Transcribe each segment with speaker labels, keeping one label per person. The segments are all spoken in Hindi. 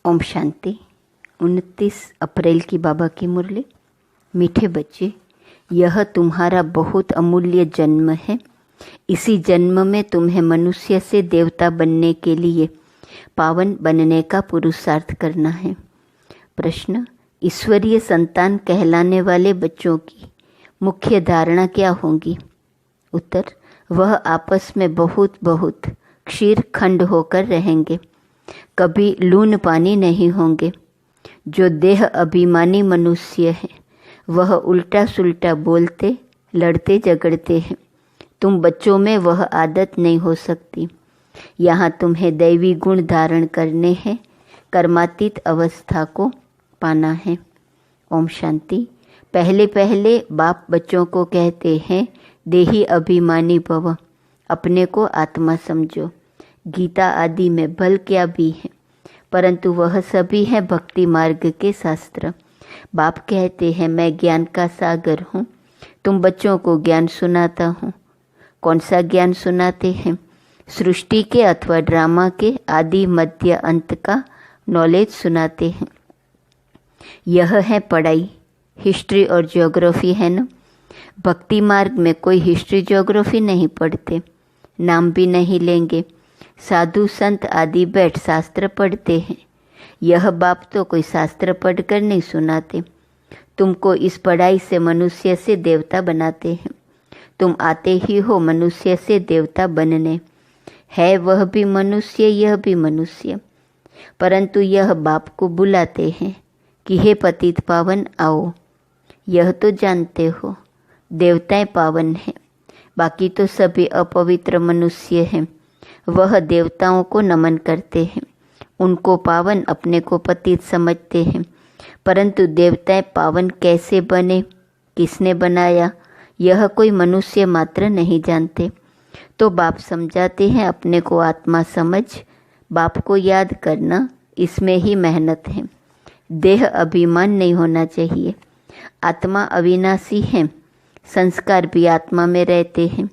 Speaker 1: ओम शांति। 29 अप्रैल की बाबा की मुरली। मीठे बच्चे, यह तुम्हारा बहुत अमूल्य जन्म है। इसी जन्म में तुम्हें मनुष्य से देवता बनने के लिए पावन बनने का पुरुषार्थ करना है। प्रश्न: ईश्वरीय संतान कहलाने वाले बच्चों की मुख्य धारणा क्या होगी? उत्तर: वह आपस में बहुत क्षीर खंड होकर रहेंगे, कभी लून पानी नहीं होंगे। जो देह अभिमानी मनुष्य है वह उल्टा सुल्टा बोलते, लड़ते झगड़ते हैं। तुम बच्चों में वह आदत नहीं हो सकती। यहाँ तुम्हें दैवी गुण धारण करने हैं, कर्मातीत अवस्था को पाना है। ओम शांति। पहले पहले बाप बच्चों को कहते हैं, देही अभिमानी भव, अपने को आत्मा समझो। गीता आदि में बल क्या भी है, परंतु वह सभी है भक्ति मार्ग के शास्त्र। बाप कहते हैं, मैं ज्ञान का सागर हूँ, तुम बच्चों को ज्ञान सुनाता हूँ। कौन सा ज्ञान सुनाते हैं? सृष्टि के अथवा ड्रामा के आदि मध्य अंत का नॉलेज सुनाते हैं। यह है पढ़ाई। हिस्ट्री और ज्योग्राफी है ना। भक्ति मार्ग में कोई हिस्ट्री ज्योग्राफी नहीं पढ़ते, नाम भी नहीं लेंगे। साधु संत आदि बैठ शास्त्र पढ़ते हैं। यह बाप तो कोई शास्त्र पढ़कर नहीं सुनाते। तुमको इस पढ़ाई से मनुष्य से देवता बनाते हैं। तुम आते ही हो मनुष्य से देवता बनने। है वह भी मनुष्य, यह भी मनुष्य, परंतु यह बाप को बुलाते हैं कि हे पतित पावन आओ। यह तो जानते हो देवताएं पावन हैं, बाकी तो सभी अपवित्र मनुष्य हैं। वह देवताओं को नमन करते हैं, उनको पावन, अपने को पतित समझते हैं। परंतु देवताएं पावन कैसे बने, किसने बनाया, यह कोई मनुष्य मात्र नहीं जानते। तो बाप समझाते हैं, अपने को आत्मा समझ, बाप को याद करना, इसमें ही मेहनत है। देह अभिमान नहीं होना चाहिए। आत्मा अविनाशी है, संस्कार भी आत्मा में रहते हैं।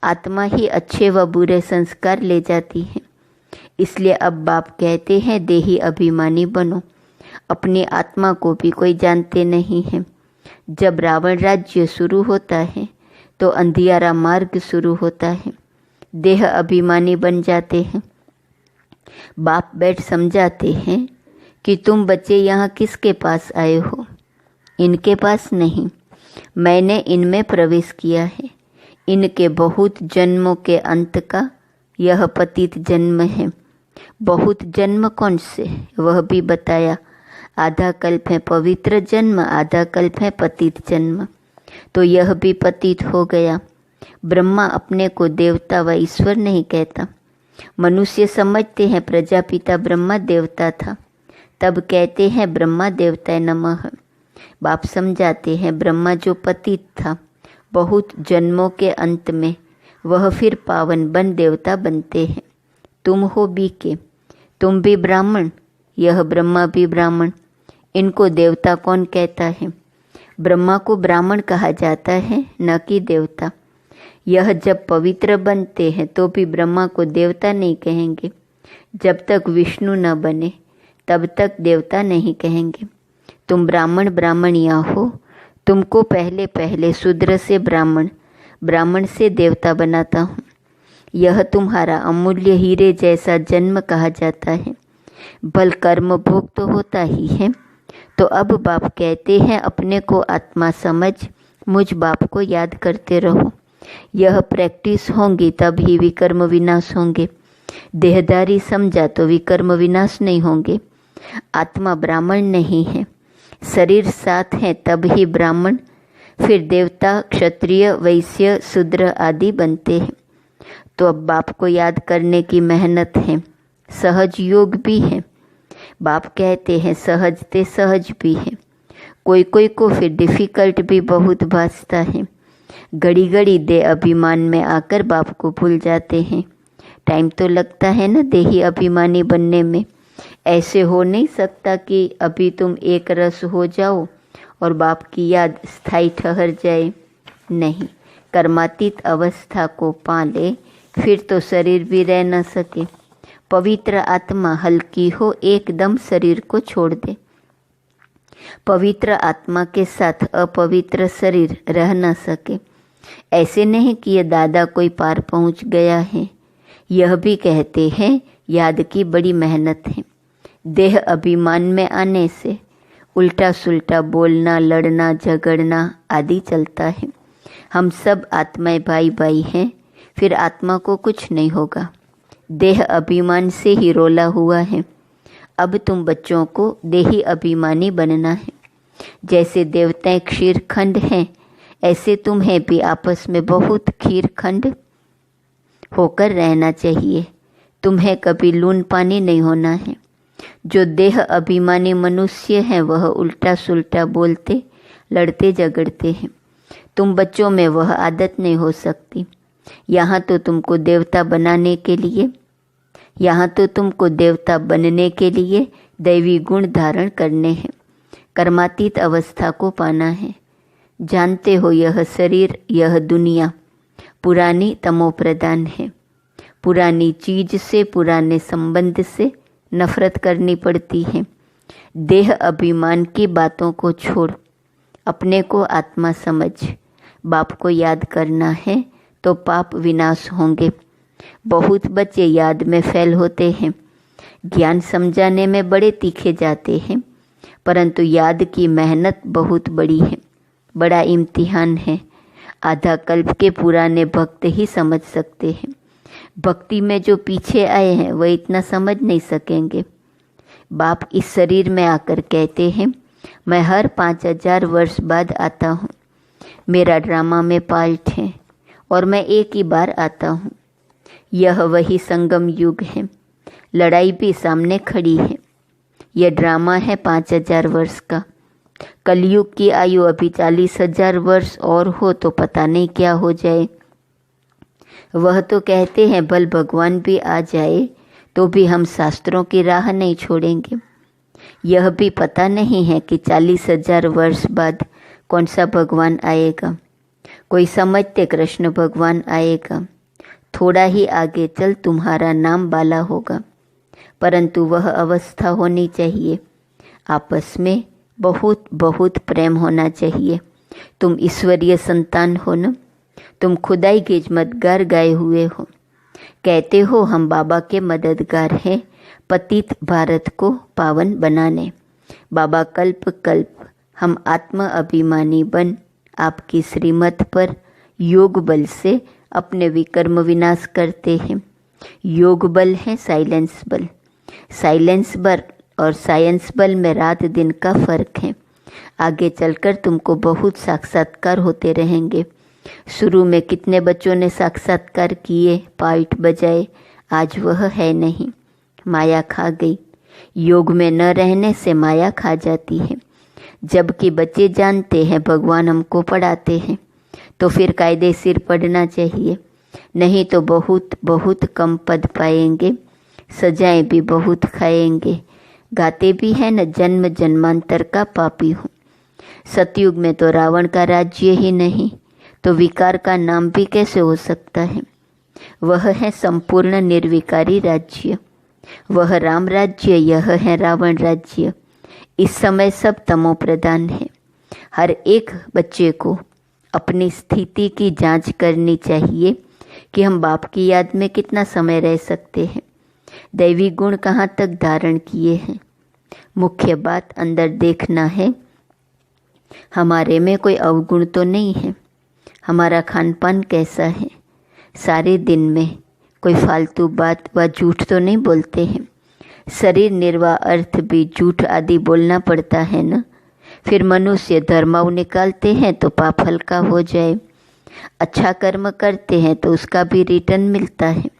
Speaker 1: आत्मा ही अच्छे व बुरे संस्कार ले जाती है। इसलिए अब बाप कहते हैं, देही अभिमानी बनो। अपनी आत्मा को भी कोई जानते नहीं है। जब रावण राज्य शुरू होता है तो अंधियारा मार्ग शुरू होता है। देह अभिमानी बन जाते हैं। बाप बैठ समझाते हैं कि तुम बच्चे यहाँ किसके पास आए हो? इनके पास नहीं, मैंने इनमें प्रवेश किया है। इनके बहुत जन्मों के अंत का यह पतित जन्म है। बहुत जन्म कौन से, वह भी बताया। आधा कल्प है पवित्र जन्म, आधा कल्प है पतित जन्म। तो यह भी पतित हो गया। ब्रह्मा अपने को देवता व ईश्वर नहीं कहता। मनुष्य समझते हैं प्रजापिता ब्रह्मा देवता था, तब कहते हैं ब्रह्मा देवताय नमः। बाप समझाते हैं, ब्रह्मा जो पतित था बहुत जन्मों के अंत में, वह फिर पावन बन देवता बनते हैं। तुम हो बीके, तुम भी ब्राह्मण, यह ब्रह्मा भी ब्राह्मण। इनको देवता कौन कहता है? ब्रह्मा को ब्राह्मण कहा जाता है, न कि देवता। यह जब पवित्र बनते हैं तो भी ब्रह्मा को देवता नहीं कहेंगे। जब तक विष्णु न बने तब तक देवता नहीं कहेंगे। तुम ब्राह्मणिया हो। तुमको पहले पहले शूद्र से ब्राह्मण, ब्राह्मण से देवता बनाता हूँ। यह तुम्हारा अमूल्य हीरे जैसा जन्म कहा जाता है। बल कर्म भोग तो होता ही है। तो अब बाप कहते हैं, अपने को आत्मा समझ, मुझ बाप को याद करते रहो। यह प्रैक्टिस होंगी तब ही विकर्म विनाश होंगे। देहदारी समझा तो विकर्म विनाश नहीं होंगे। आत्मा ब्राह्मण नहीं है, शरीर साथ है तब ही ब्राह्मण, फिर देवता, क्षत्रिय, वैश्य, शूद्र आदि बनते हैं। तो अब बाप को याद करने की मेहनत है। सहज योग भी है। बाप कहते हैं सहजते सहज भी है। कोई कोई को फिर डिफ़िकल्ट भी बहुत भासता है। घड़ी घड़ी दे अभिमान में आकर बाप को भूल जाते हैं। टाइम तो लगता है ना देही अभिमानी बनने में। ऐसे हो नहीं सकता कि अभी तुम एक रस हो जाओ और बाप की याद स्थायी ठहर जाए। नहीं, कर्मातीत अवस्था को पा ले फिर तो शरीर भी रह न सके। पवित्र आत्मा हल्की हो एकदम शरीर को छोड़ दे। पवित्र आत्मा के साथ अपवित्र शरीर रह न सके। ऐसे नहीं कि ये दादा कोई पार पहुंच गया है। यह भी कहते हैं याद की बड़ी मेहनत है। देह अभिमान में आने से उल्टा सुल्टा बोलना, लड़ना, झगड़ना आदि चलता है। हम सब आत्माएं भाई भाई हैं, फिर आत्मा को कुछ नहीं होगा। देह अभिमान से ही रोला हुआ है। अब तुम बच्चों को देही अभिमानी बनना है। जैसे देवताएं क्षीर खंड हैं, ऐसे तुम्हें भी आपस में बहुत खीर खंड होकर रहना चाहिए। तुम्हें कभी लून पानी नहीं होना है। जो देह अभिमानी मनुष्य हैं वह उल्टा सुल्टा बोलते, लड़ते, झगड़ते हैं। तुम बच्चों में वह आदत नहीं हो सकती। यहाँ तो तुमको देवता बनने के लिए दैवी गुण धारण करने हैं। कर्मातीत अवस्था को पाना है। जानते हो यह शरीर, यह दुनिया पुरानी तमोप्रधान है। पुरानी चीज से, पुराने संबंध से नफरत करनी पड़ती है। देह अभिमान की बातों को छोड़, अपने को आत्मा समझ। बाप को याद करना है तो पाप विनाश होंगे। बहुत बच्चे याद में फेल होते हैं। ज्ञान समझाने में बड़े तीखे जाते हैं, परंतु याद की मेहनत बहुत बड़ी है, बड़ा इम्तिहान है। आधा कल्प के पुराने भक्त ही समझ सकते हैं। भक्ति में जो पीछे आए हैं वह इतना समझ नहीं सकेंगे। बाप इस शरीर में आकर कहते हैं, मैं हर 5000 वर्ष बाद आता हूँ। मेरा ड्रामा में पार्ट है और मैं एक ही बार आता हूँ। यह वही संगम युग है। लड़ाई भी सामने खड़ी है। यह ड्रामा है 5000 वर्ष का। कलयुग की आयु अभी 40,000 वर्ष और हो तो पता नहीं क्या हो जाए। वह तो कहते हैं भल भगवान भी आ जाए तो भी हम शास्त्रों की राह नहीं छोड़ेंगे। यह भी पता नहीं है कि 40,000 वर्ष बाद कौन सा भगवान आएगा। कोई समझते कृष्ण भगवान आएगा। थोड़ा ही आगे चल तुम्हारा नाम बाला होगा। परंतु वह अवस्था होनी चाहिए। आपस में बहुत बहुत प्रेम होना चाहिए। तुम ईश्वरीय संतान हो न। तुम खुदाई के मददगार गाए हुए हो। कहते हो हम बाबा के मददगार हैं पतित भारत को पावन बनाने। बाबा कल्प कल्प हम आत्म अभिमानी बन आपकी श्रीमत पर योग बल से अपने विकर्म विनाश करते हैं। योग बल है साइलेंस बल। साइलेंस बल और साइंस बल में रात दिन का फर्क है। आगे चलकर तुमको बहुत साक्षात्कार होते रहेंगे। शुरू में कितने बच्चों ने साक्षात्कार किए, पाइट बजाए, आज वह है नहीं। माया खा गई। योग में न रहने से माया खा जाती है। जबकि बच्चे जानते हैं भगवान हमको पढ़ाते हैं, तो फिर कायदे सिर पढ़ना चाहिए। नहीं तो बहुत बहुत कम पद पाएंगे, सजाएं भी बहुत खाएंगे। गाते भी हैं न जन्म जन्मांतर का पापी हूँ। सतयुग में तो रावण का राज्य ही नहीं, तो विकार का नाम भी कैसे हो सकता है। वह है संपूर्ण निर्विकारी राज्य। वह राम राज्य, यह है रावण राज्य। इस समय सब तमो प्रधान है। हर एक बच्चे को अपनी स्थिति की जांच करनी चाहिए कि हम बाप की याद में कितना समय रह सकते हैं, दैवी गुण कहाँ तक धारण किए हैं। मुख्य बात अंदर देखना है। हमारे में कोई अवगुण तो नहीं है। हमारा खान पान कैसा है। सारे दिन में कोई फालतू बात व झूठ तो नहीं बोलते हैं। शरीर निर्वाह अर्थ भी झूठ आदि बोलना पड़ता है न। फिर मनुष्य धर्माव निकालते हैं तो पाप हल्का हो जाए। अच्छा कर्म करते हैं तो उसका भी रिटर्न मिलता है।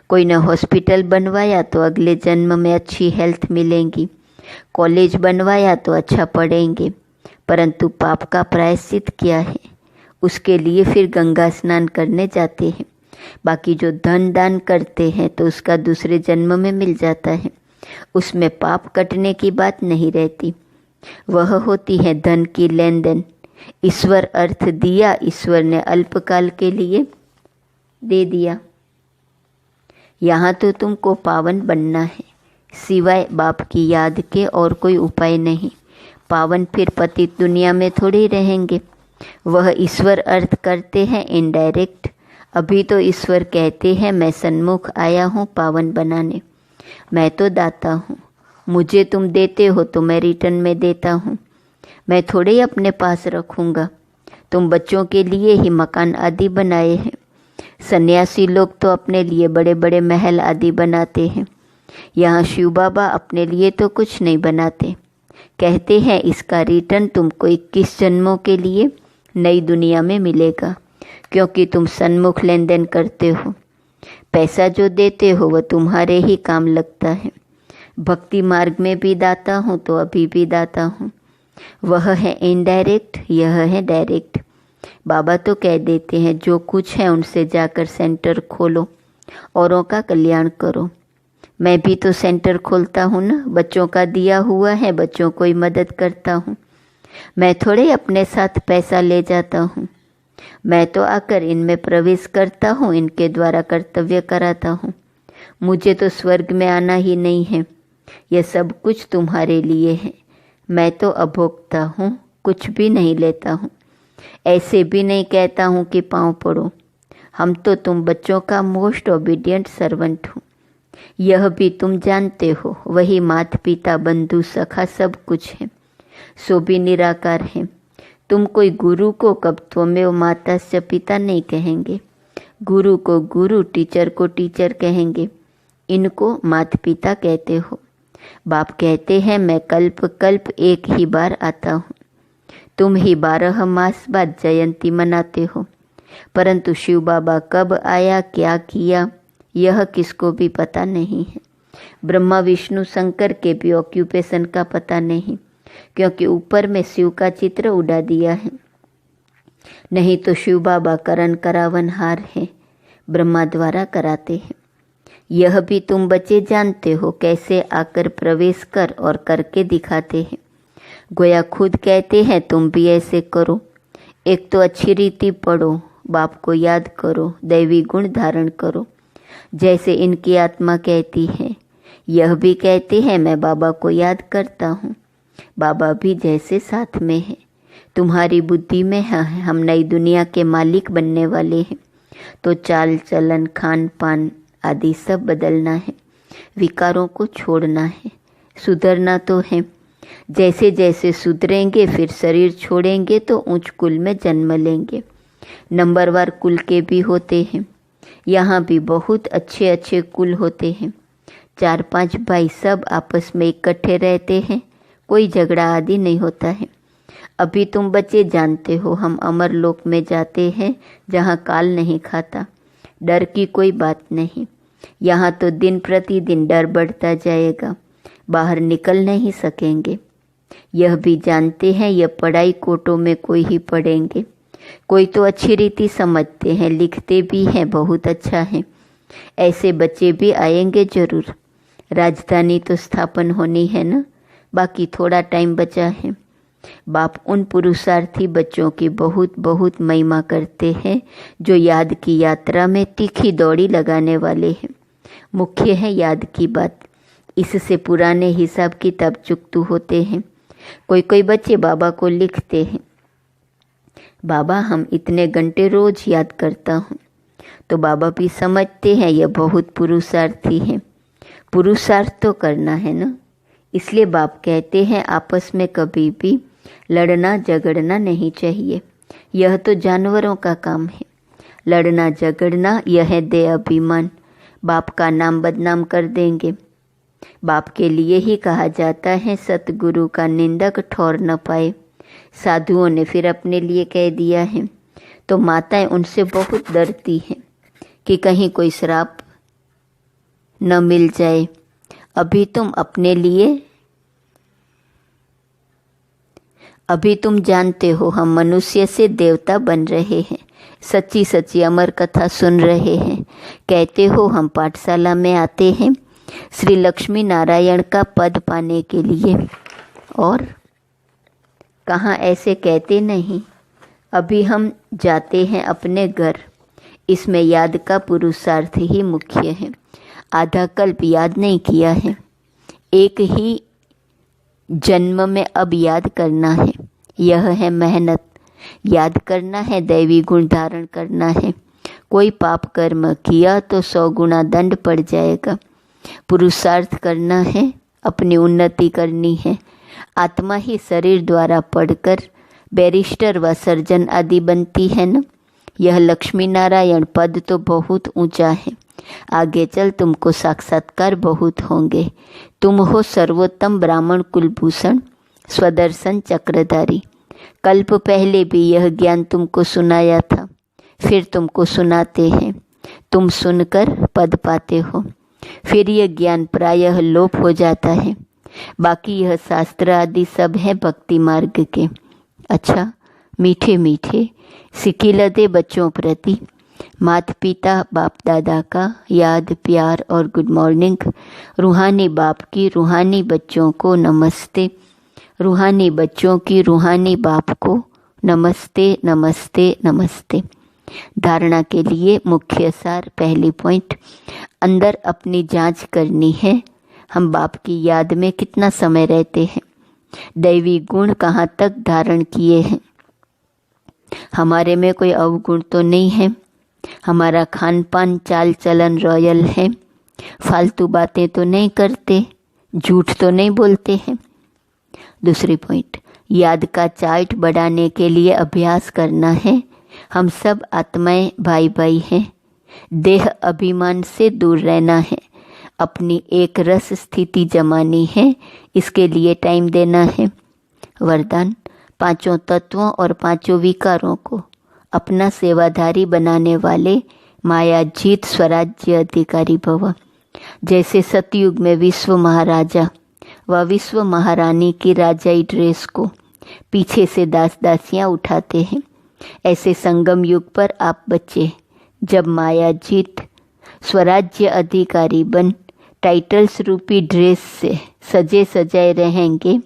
Speaker 1: कोई ने हॉस्पिटल बनवाया तो अगले जन्म में अच्छी हेल्थ मिलेगी। कॉलेज बनवाया तो अच्छा पढ़ेंगे। परंतु पाप का प्रायश्चित क्या है, उसके लिए फिर गंगा स्नान करने जाते हैं। बाकी जो धन दान करते हैं तो उसका दूसरे जन्म में मिल जाता है। उसमें पाप कटने की बात नहीं रहती। वह होती है धन की लेन देन। ईश्वर अर्थ दिया, ईश्वर ने अल्पकाल के लिए दे दिया। यहाँ तो तुमको पावन बनना है, सिवाय बाप की याद के और कोई उपाय नहीं। पावन फिर पतित दुनिया में थोड़ी रहेंगे। वह ईश्वर अर्थ करते हैं इनडायरेक्ट। अभी तो ईश्वर कहते हैं मैं सन्मुख आया हूँ पावन बनाने। मैं तो दाता हूँ, मुझे तुम देते हो तो मैं रिटर्न में देता हूँ। मैं थोड़े ही अपने पास रखूँगा। तुम बच्चों के लिए ही मकान आदि बनाए हैं। सन्यासी लोग तो अपने लिए बड़े बड़े महल आदि बनाते हैं। यहाँ शिव बाबा अपने लिए तो कुछ नहीं बनाते। कहते हैं इसका रिटर्न तुमको 21 जन्मों के लिए नई दुनिया में मिलेगा, क्योंकि तुम सन्मुख लेन देन करते हो। पैसा जो देते हो वह तुम्हारे ही काम लगता है। भक्ति मार्ग में भी दाता हूँ तो अभी भी दाता हूँ। वह है इनडायरेक्ट, यह है डायरेक्ट। बाबा तो कह देते हैं जो कुछ है उनसे जाकर सेंटर खोलो, औरों का कल्याण करो। मैं भी तो सेंटर खोलता हूँ ना, बच्चों का दिया हुआ है, बच्चों को ही मदद करता हूँ। मैं थोड़े अपने साथ पैसा ले जाता हूँ। मैं तो आकर इनमें प्रवेश करता हूँ, इनके द्वारा कर्तव्य कराता हूँ। मुझे तो स्वर्ग में आना ही नहीं है। यह सब कुछ तुम्हारे लिए है। मैं तो अभोक्ता हूँ, कुछ भी नहीं लेता हूँ। ऐसे भी नहीं कहता हूँ कि पाँव पड़ो। हम तो तुम बच्चों का मोस्ट ओबीडियंट सर्वेंट हूँ। यह भी तुम जानते हो। वही माता पिता बंधु सखा सब कुछ है, सो भी निराकार है। तुम कोई गुरु को कब त्वमेव माता से पिता नहीं कहेंगे। गुरु को गुरु, टीचर को टीचर कहेंगे। इनको माता पिता कहते हो। बाप कहते हैं मैं कल्प कल्प एक ही बार आता हूँ। तुम ही 12 मास बाद जयंती मनाते हो, परंतु शिव बाबा कब आया, क्या किया, यह किसको भी पता नहीं है। ब्रह्मा विष्णु शंकर के भी ऑक्यूपेशन का पता नहीं, क्योंकि ऊपर में शिव का चित्र उड़ा दिया है। नहीं तो शिव बाबा करण करावन हार है, ब्रह्मा द्वारा कराते हैं। यह भी तुम बच्चे जानते हो, कैसे आकर प्रवेश कर और करके दिखाते हैं। गोया खुद कहते हैं तुम भी ऐसे करो। एक तो अच्छी रीति पढ़ो, बाप को याद करो, दैवी गुण धारण करो, जैसे इनकी आत्मा कहती है। यह भी कहते हैं मैं बाबा को याद करता हूँ। बाबा भी जैसे साथ में है। तुम्हारी बुद्धि में है हम नई दुनिया के मालिक बनने वाले हैं, तो चाल चलन खान पान आदि सब बदलना है। विकारों को छोड़ना है, सुधरना तो है। जैसे जैसे सुधरेंगे फिर शरीर छोड़ेंगे तो ऊंच कुल में जन्म लेंगे। नंबरवार कुल के भी होते हैं। यहाँ भी बहुत अच्छे अच्छे कुल होते हैं। 4-5 भाई सब आपस में इकट्ठे रहते हैं, कोई झगड़ा आदि नहीं होता है। अभी तुम बच्चे जानते हो हम अमर लोक में जाते हैं, जहाँ काल नहीं खाता। डर की कोई बात नहीं। यहाँ तो दिन प्रतिदिन डर बढ़ता जाएगा, बाहर निकल नहीं सकेंगे। यह भी जानते हैं यह पढ़ाई कोटों में कोई ही पढ़ेंगे। कोई तो अच्छी रीति समझते हैं, लिखते भी हैं, बहुत अच्छा है। ऐसे बच्चे भी आएंगे जरूर। राजधानी तो स्थापन होनी है ना, बाकी थोड़ा टाइम बचा है। बाप उन पुरुषार्थी बच्चों की बहुत बहुत महिमा करते हैं जो याद की यात्रा में तीखी दौड़ी लगाने वाले हैं। मुख्य है याद की बात, इससे पुराने हिसाब किताब चुकतू होते हैं। कोई कोई बच्चे बाबा को लिखते हैं, बाबा हम इतने घंटे रोज याद करता हूँ। तो बाबा भी समझते हैं यह बहुत पुरुषार्थी है। पुरुषार्थ तो करना है ना, इसलिए बाप कहते हैं आपस में कभी भी लड़ना झगड़ना नहीं चाहिए। यह तो जानवरों का काम है। लड़ना झगड़ना यह दे अभिमान, बाप का नाम बदनाम कर देंगे। बाप के लिए ही कहा जाता है सतगुरु का निंदक ठौर न पाए। साधुओं ने फिर अपने लिए कह दिया है, तो माताएं उनसे बहुत डरती हैं कि कहीं कोई श्राप न मिल जाए। अभी तुम जानते हो हम मनुष्य से देवता बन रहे हैं। सच्ची सच्ची अमर कथा सुन रहे हैं। कहते हो हम पाठशाला में आते हैं श्री लक्ष्मी नारायण का पद पाने के लिए, और कहाँ ऐसे कहते नहीं। अभी हम जाते हैं अपने घर, इसमें याद का पुरुषार्थ ही मुख्य है। आधा कल्प याद नहीं किया है, एक ही जन्म में अब याद करना है। यह है मेहनत, याद करना है, दैवी गुण धारण करना है। कोई पाप कर्म किया तो 100 गुना दंड पड़ जाएगा। पुरुषार्थ करना है, अपनी उन्नति करनी है। आत्मा ही शरीर द्वारा पढ़कर बैरिस्टर व सर्जन आदि बनती है न। यह लक्ष्मी नारायण पद तो बहुत ऊंचा है, आगे चल तुमको साक्षात्कार बहुत होंगे। तुम हो सर्वोत्तम ब्राह्मण कुलभूषण स्वदर्शन चक्रधारी। कल्प पहले भी यह ज्ञान तुमको सुनाया था, फिर तुमको सुनाते हैं। तुम सुनकर पद पाते हो, फिर यह ज्ञान प्रायः लोप हो जाता है। बाकी यह शास्त्र आदि सब है भक्ति मार्ग के। अच्छा, मीठे मीठे सिकिलते बच्चों प्रति माता पिता बाप दादा का याद प्यार और गुड मॉर्निंग। रूहानी बाप की रूहानी बच्चों को नमस्ते, रूहानी बच्चों की रूहानी बाप को नमस्ते नमस्ते नमस्ते। धारणा के लिए मुख्य सार, पहली पॉइंट, अंदर अपनी जांच करनी है। हम बाप की याद में कितना समय रहते हैं, दैवी गुण कहाँ तक धारण किए हैं, हमारे में कोई अवगुण तो नहीं है, हमारा खान पान चाल चलन रॉयल है, फालतू बातें तो नहीं करते, झूठ तो नहीं बोलते हैं। दूसरी पॉइंट, याद का चार्ट बढ़ाने के लिए अभ्यास करना है। हम सब आत्माएं भाई भाई हैं, देह अभिमान से दूर रहना है, अपनी एक रस स्थिति जमानी है, इसके लिए टाइम देना है। वरदान, 5 तत्वों और 5 विकारों को अपना सेवाधारी बनाने वाले मायाजीत स्वराज्य अधिकारी भव। जैसे सतयुग में विश्व महाराजा व विश्व महारानी की राजाई ड्रेस को पीछे से दास दासियां उठाते हैं, ऐसे संगम युग पर आप बच्चे जब मायाजीत स्वराज्य अधिकारी बन टाइटल्स रूपी ड्रेस से सजे सजाए रहेंगे,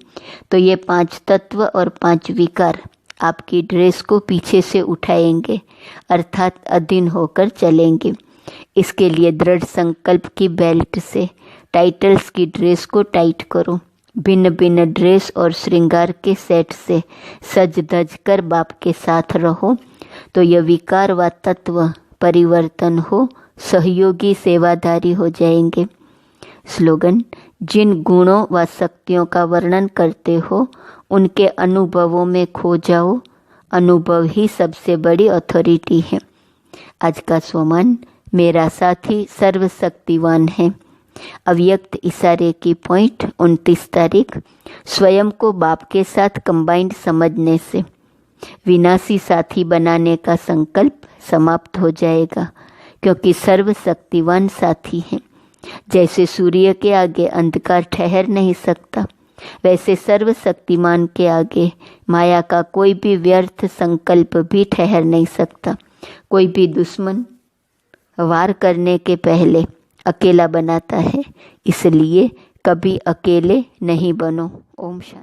Speaker 1: तो ये 5 तत्व और 5 विकार आपकी ड्रेस को पीछे से उठाएंगे, अर्थात अधीन होकर चलेंगे। इसके लिए दृढ़ संकल्प की बेल्ट से टाइटल्स की ड्रेस को टाइट करो। भिन्न भिन्न ड्रेस और श्रृंगार के सेट से सज धज कर बाप के साथ रहो, तो यह विकार व तत्व परिवर्तन हो, सहयोगी सेवाधारी हो जाएंगे। स्लोगन, जिन गुणों व शक्तियों का वर्णन करते हो उनके अनुभवों में खो जाओ, अनुभव ही सबसे बड़ी अथॉरिटी है। आज का सोमान, मेरा साथी सर्वशक्तिवान है। अव्यक्त इशारे की पॉइंट, 29 तारीख, स्वयं को बाप के साथ कंबाइंड समझने से विनाशी साथी बनाने का संकल्प समाप्त हो जाएगा, क्योंकि सर्वशक्तिवान साथी है। जैसे सूर्य के आगे अंधकार ठहर नहीं सकता, वैसे सर्वशक्तिमान के आगे माया का कोई भी व्यर्थ संकल्प भी ठहर नहीं सकता। कोई भी दुश्मन वार करने के पहले अकेला बनाता है, इसलिए कभी अकेले नहीं बनो। ओम शांति।